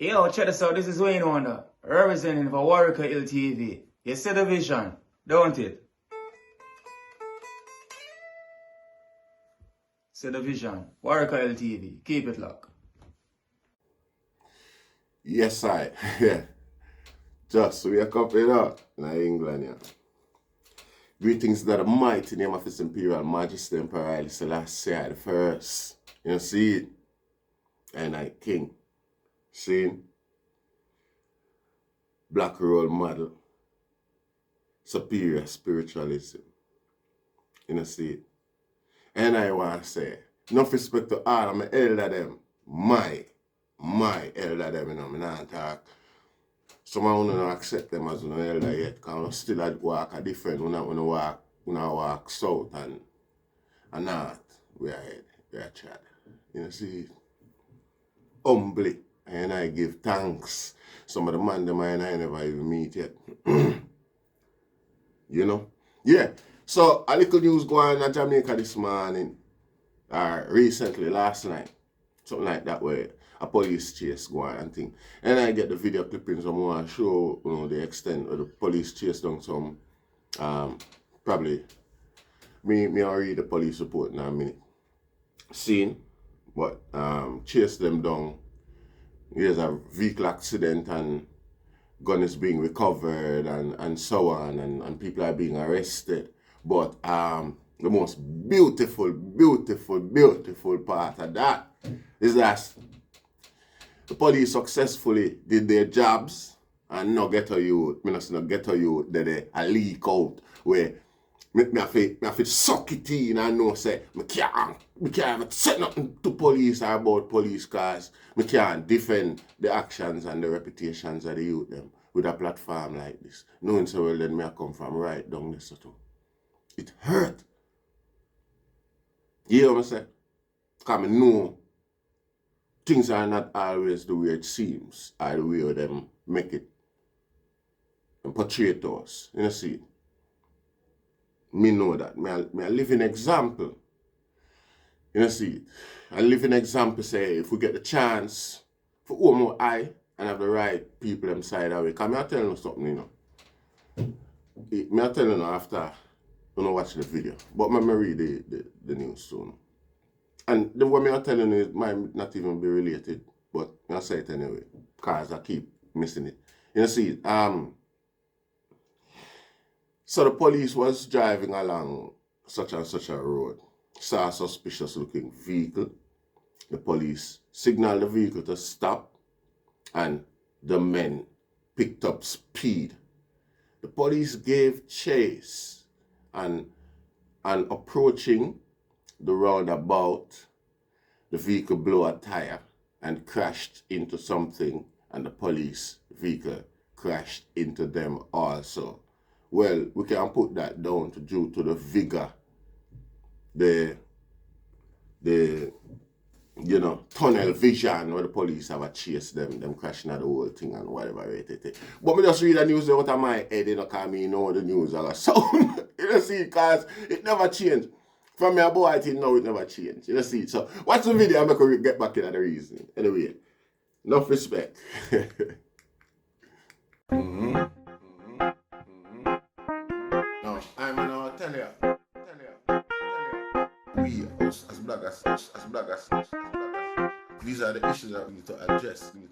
Yo, check this out. This is Wayne Wonder, representing for Warieka LTV. You see the vision, don't it? See the vision. Warieka LTV. Keep it locked. Yes, I. Yeah. Just wake up in England, yeah. Greetings to the mighty name of His Imperial Majesty Emperor Haile Selassie the First. You see it? And I King. See? Black role model. Superior spiritualism. You see it? And I want to say, enough respect to all of my elder them. My elder them, you know, I don't talk. Some of them don't accept them as an elder yet, because we still walk a different, we walk south and north. We are Chad. You know, see, humbly, and I give thanks. Some of the man them I never even meet yet. You know? Yeah. So, a little news going on in Jamaica this morning, or recently, last night, something like that, where a police chase going and thing. And I get the video clippings and want to show the extent of the police chase down some, probably, I'll read the police report in a minute. Scene, but chase them down. There's a vehicle accident and gun is being recovered and so on, and people are being arrested. But the most beautiful part of that is that the police successfully did their jobs and no ghetto youth, they leak out where me have to suck it in and know say me can't say nothing to police or about police cause me can't defend the actions and the reputations of the youth them with a platform like this. Knowing so well then me I come from right down this too. It hurt. You know what I'm saying? Because I know things are not always the way it seems, or the way them make it and portray it to us. You know, see? Me know that. Me a living example. You know, see? A living example say, if we get the chance for one more eye and have the right people inside our way. Because me I tell you something, you know. Me I tell you after you watch the video. But me read the news soon. And the way I'm telling you, it might not even be related, but I'll say it anyway, because I keep missing it. You see, so the police was driving along such and such a road, saw a suspicious looking vehicle. The police signaled the vehicle to stop, and the men picked up speed. The police gave chase, and approaching the roundabout, the vehicle blew a tire and crashed into something, and the police vehicle crashed into them also. Well, we can put that down due to the vigor, the tunnel vision where the police have a chase them crashing at the whole thing and whatever. But me just read the news out of my head, you know, because me know the news are sound. You know, see, because it never changed. From my boy, I think now it never changed. You know, see. So watch the video and make we get back in the reason. Anyway, enough respect. No, I'm gonna tell you. We as bloggers, these are the issues that we need to address. You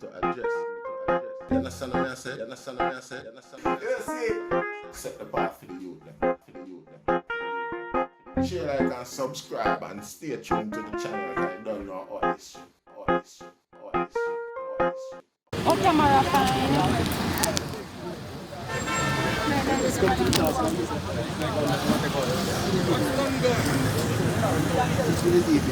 understand what I said? You see, set the path for the youth them. Share, like, and subscribe and stay tuned to the channel. I don't know all this. Oh, camera fine. Let's go to the task. It's really deep.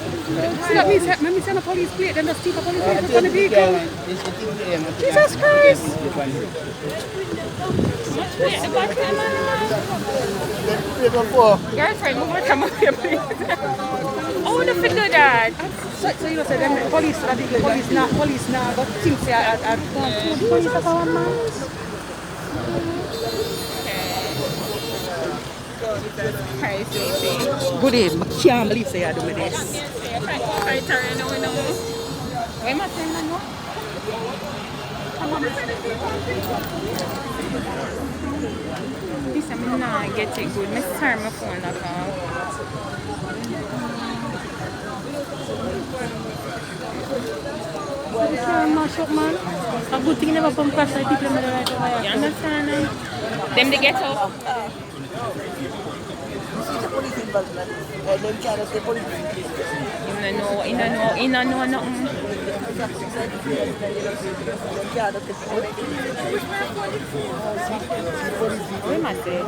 See that means when we send a police plate, then just keep a police plate on the vehicle. Jesus Christ! Girlfriend, come on here, please. Oh, no, fit do that. So you know, say them police not, but things say are police are our man. Good day, I can't believe say I do with this. Why am I saying that now? This I'm not get it good. I turn my phone off. You can't mash up, man. A good thing never come crash like people in the right away. You understand? Them they get up. You know nothing. What am I saying?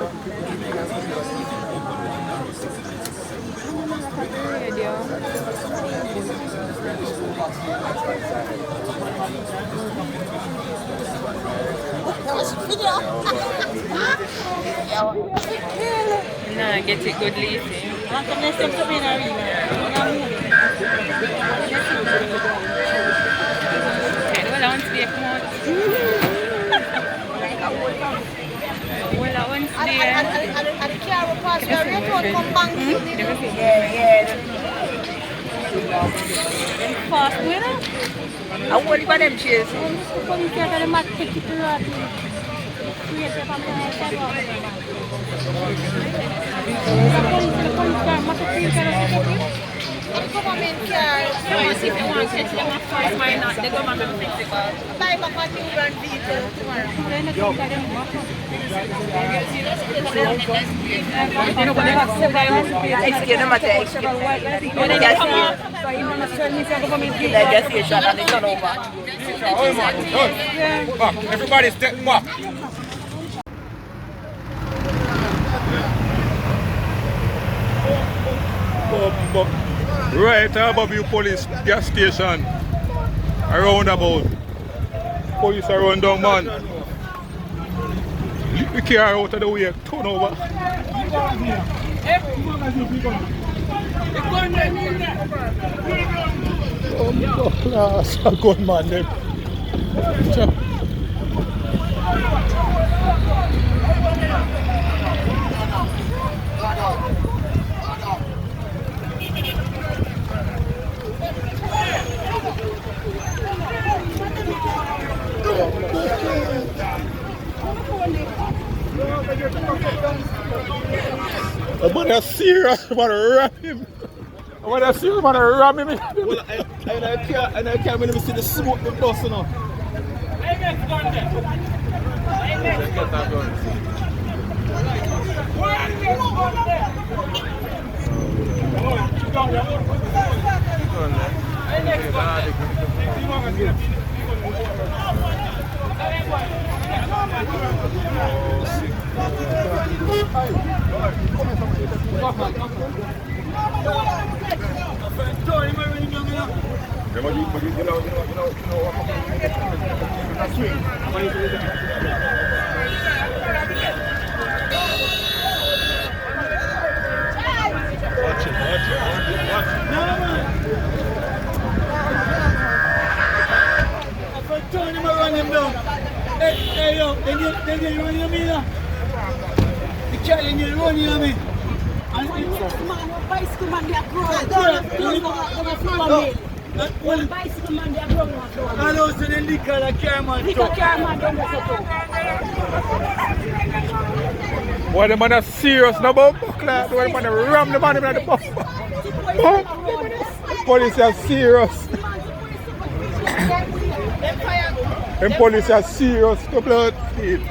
Nah, get it good, Lizzie. Well, I want to be a come out. Well, I want to be a... Fast winner? I want for them chase. The government car. So if you want to catch them at first, why not? The government fix it. Buy back a new brand vehicle tomorrow. Excuse them at the excuse. When they come up, they just see a shot and they turn over. Back. Everybody step back. Right above you police gas station. Around about. Police around down, man. Leave the car out of the way. Turn over. Oh, class. A good man them. But that's serious, man, ram him. But that's serious, man, ram him. Well, I can't even see the smoke the bus, you know. Hey, yo, they get running on me now. The cat they get running on me. Bicycle man, they are grown. One bicycle man, they are grown. I know, so they lick the car man. Lick the car man, don't go so. Why the man are serious now about buckler? Why the man ram the man in the bus? The police are serious. The police are serious. Couple of teeth.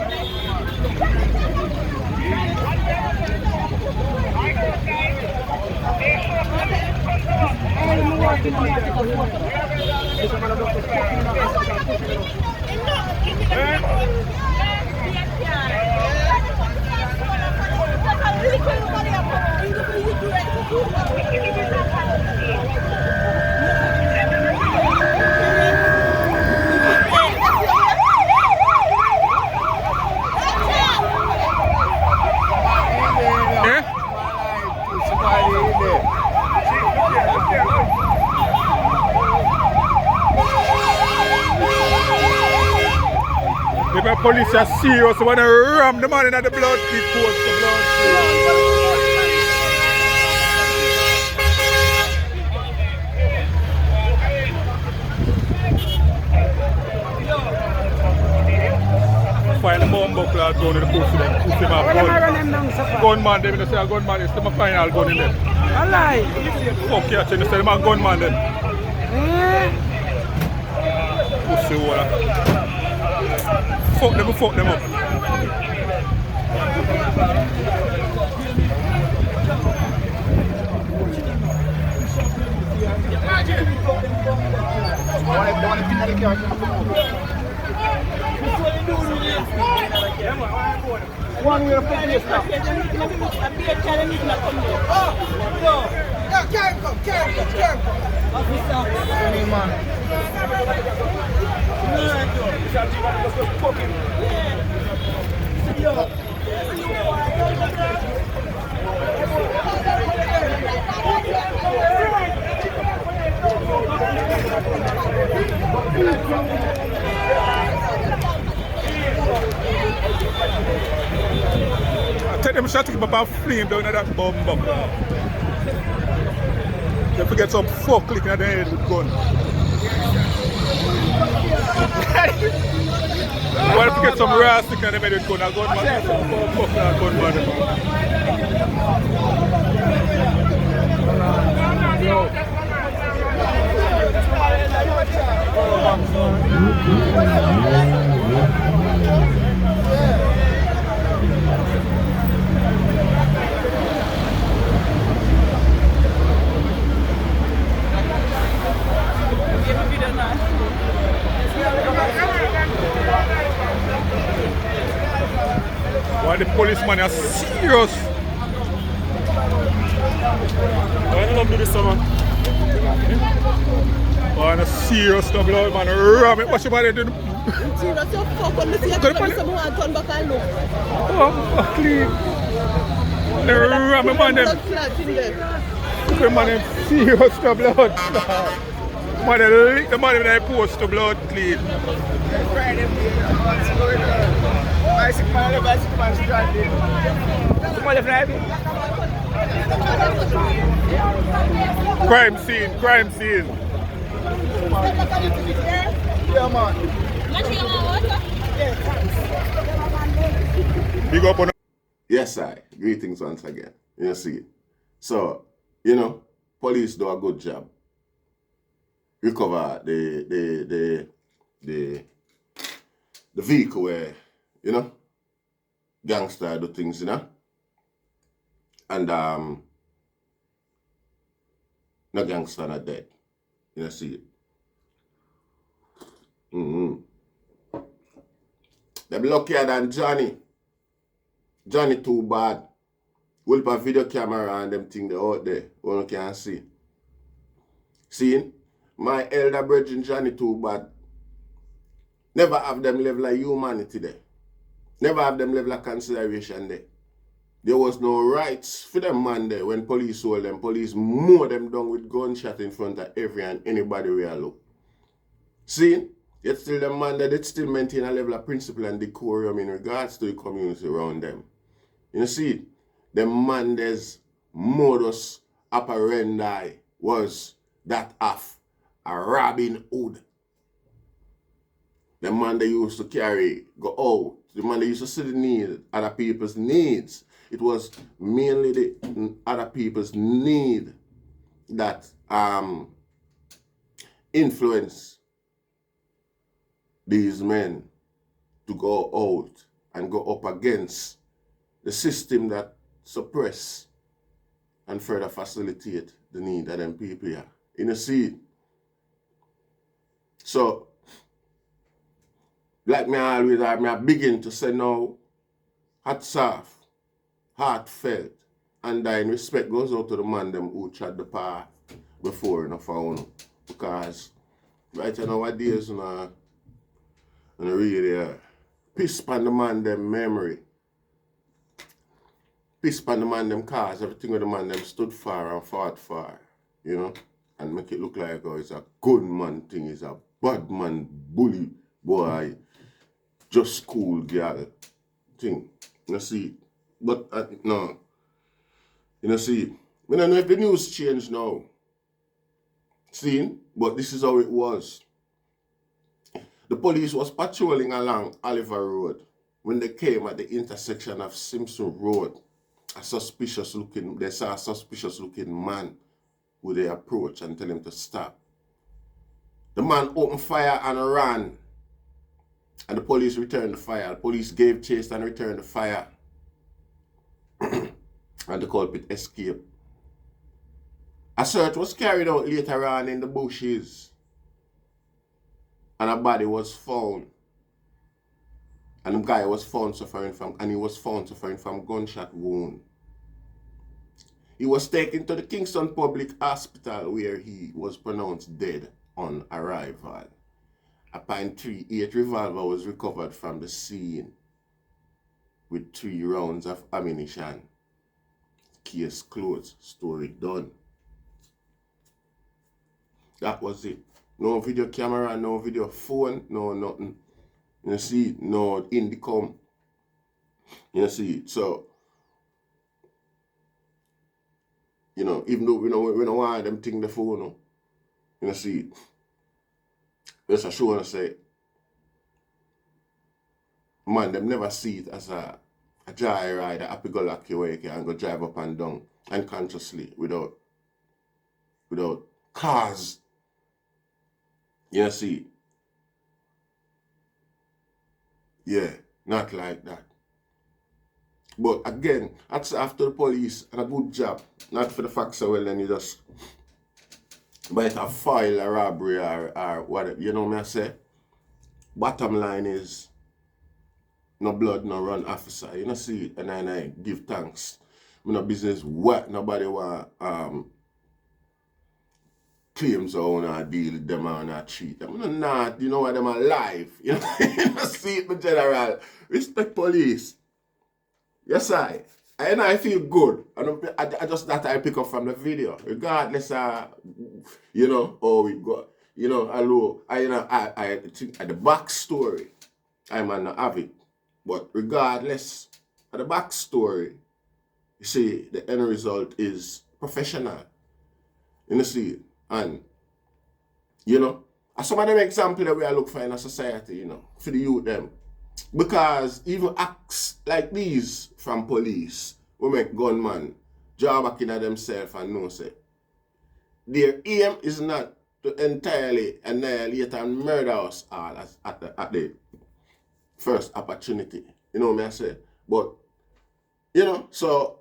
The police are serious. They want to ram the man in the blood pit, post the blood pit. Find the bumbo class gun in the pussy them. Pussy them have gun. Gunman them, they say a gunman is the final gun in them. A lie. Fuck yeah, they say them a gunman them. Pussy water. Fuck them up. One way of putting this now. Carry him. Officer. Man. I tell them shot to keep about flame down at that bomb. They forget some fuck clicking at the head with gun. Why don't you get some raw stick at the head with gun? A gunman. Fuck that gunman. Why the policeman are serious? Why don't do this, man? Why not serious, no blood, man? Ram it. What's your body doing? Serious, you fuck when you see a people someone turn back and look. Oh, clean. The ram it, man. The man them serious, no blood. Man, they lick the man when they post the blood clean. Crime scene. Yeah, man. Big up on. Yes, I. Greetings once again. You see. So, police do a good job. Recover the vehicle where, gangster do things, And no gangster not dead. You see it. Them luckier than Johnny. Johnny too bad. We'll put a video camera and them thing they out there. One can see. See? My elder brother Johnny too bad. Never have them level of humanity there. Never have them level of consideration there. There was no rights for them man there when police hold them. Police mow them down with gunshot in front of every and anybody where look. See? Yet still them man there, they still maintain a level of principle and decorum in regards to the community around them. You see? Them man there's modus operandi was that of a Robin Hood. The man they used to carry, go out. The man they used to see the need, other people's needs. It was mainly the other people's need that influence these men to go out and go up against the system that suppress and further facilitate the need of them people here. You see? So, like me always, I begin to say now, hats off, heartfelt, and in respect goes out to the man them who tried the path before in a phone. Because right nowadays, and really piss upon the man them memory. piss on the man them cars, everything with the man them stood far and fought for, you know, and make it look like oh, it's a good man thing, it's a bad man bully boy, just cool girl thing. You see, but no, you see, I don't know if the news changed now. See, but this is how it was. The police was patrolling along Oliver Road when they came at the intersection of Simpson Road. They saw a suspicious looking man who they approached and tell him to stop. The man opened fire and ran. And the police returned the fire. The police gave chase and returned the fire. And the culprit escaped. A search was carried out later on in the bushes. And a body was found. And the guy was found suffering from gunshot wound. He was taken to the Kingston Public Hospital where he was pronounced dead on arrival. A .38 revolver was recovered from the scene with 3 rounds of ammunition. Case closed. Story done. That was it. No video camera, no video phone, no nothing. You see, no Indicom. You see, so, you know, even though we don't want them thing the phone, you see, just a show and say, man, them never see it as a joyride, a happy-go-lucky way you can go drive up and down unconsciously without cars. You see, yeah, not like that. But again, that's after the police and a good job. Not for the fact so well then you just might have file a robbery or whatever. You know what I say? Bottom line is no blood, no run officer. You know see it and I give thanks. I'm no business what nobody want claims or not deal with them or not treat them. I'm not, you know what, them alive. You know, you know see it in general. Respect police. Yes, I feel good. I just that I pick up from the video. Regardless you know, or we got, you know, hello, I think at the backstory, I might not have it. But regardless of the backstory, you see, the end result is professional. You see it? And, you know, some of them examples that we are looking for in a society, you know, for the youth them. Because even acts like these from police will make gunmen draw back in themselves and know say their aim is not to entirely annihilate and murder us all at the first opportunity. You know what I say? But, you know, so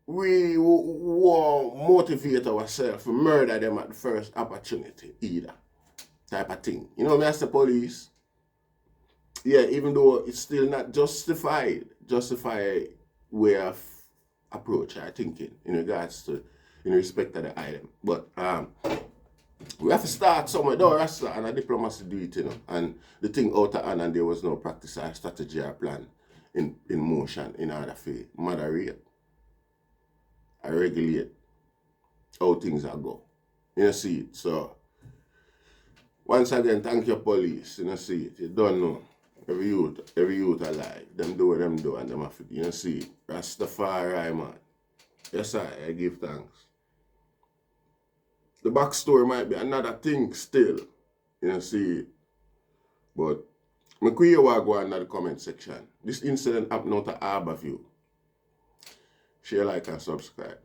we won't motivate ourselves to murder them at the first opportunity either. Type of thing. You know what I say, police? Yeah, even though it's still not justify way of approach or thinking in regards to, in respect to the item. But we have to start somewhere, though, Rasta, and a diplomacy do it, you know. And the thing out of hand and there was no practice or strategy or plan in motion in order to moderate or regulate how things are go. You know, see it. So, once again, thank you, police. You know, see it. You don't know. Every youth alive. Them do what them do and them have to, you know, see it. Rastafari, man. Yes, I give thanks. The backstory might be another thing still. You know, see it. But, I could hear what go on in the comment section. This incident happened out of Harbour View. Share, like, and subscribe.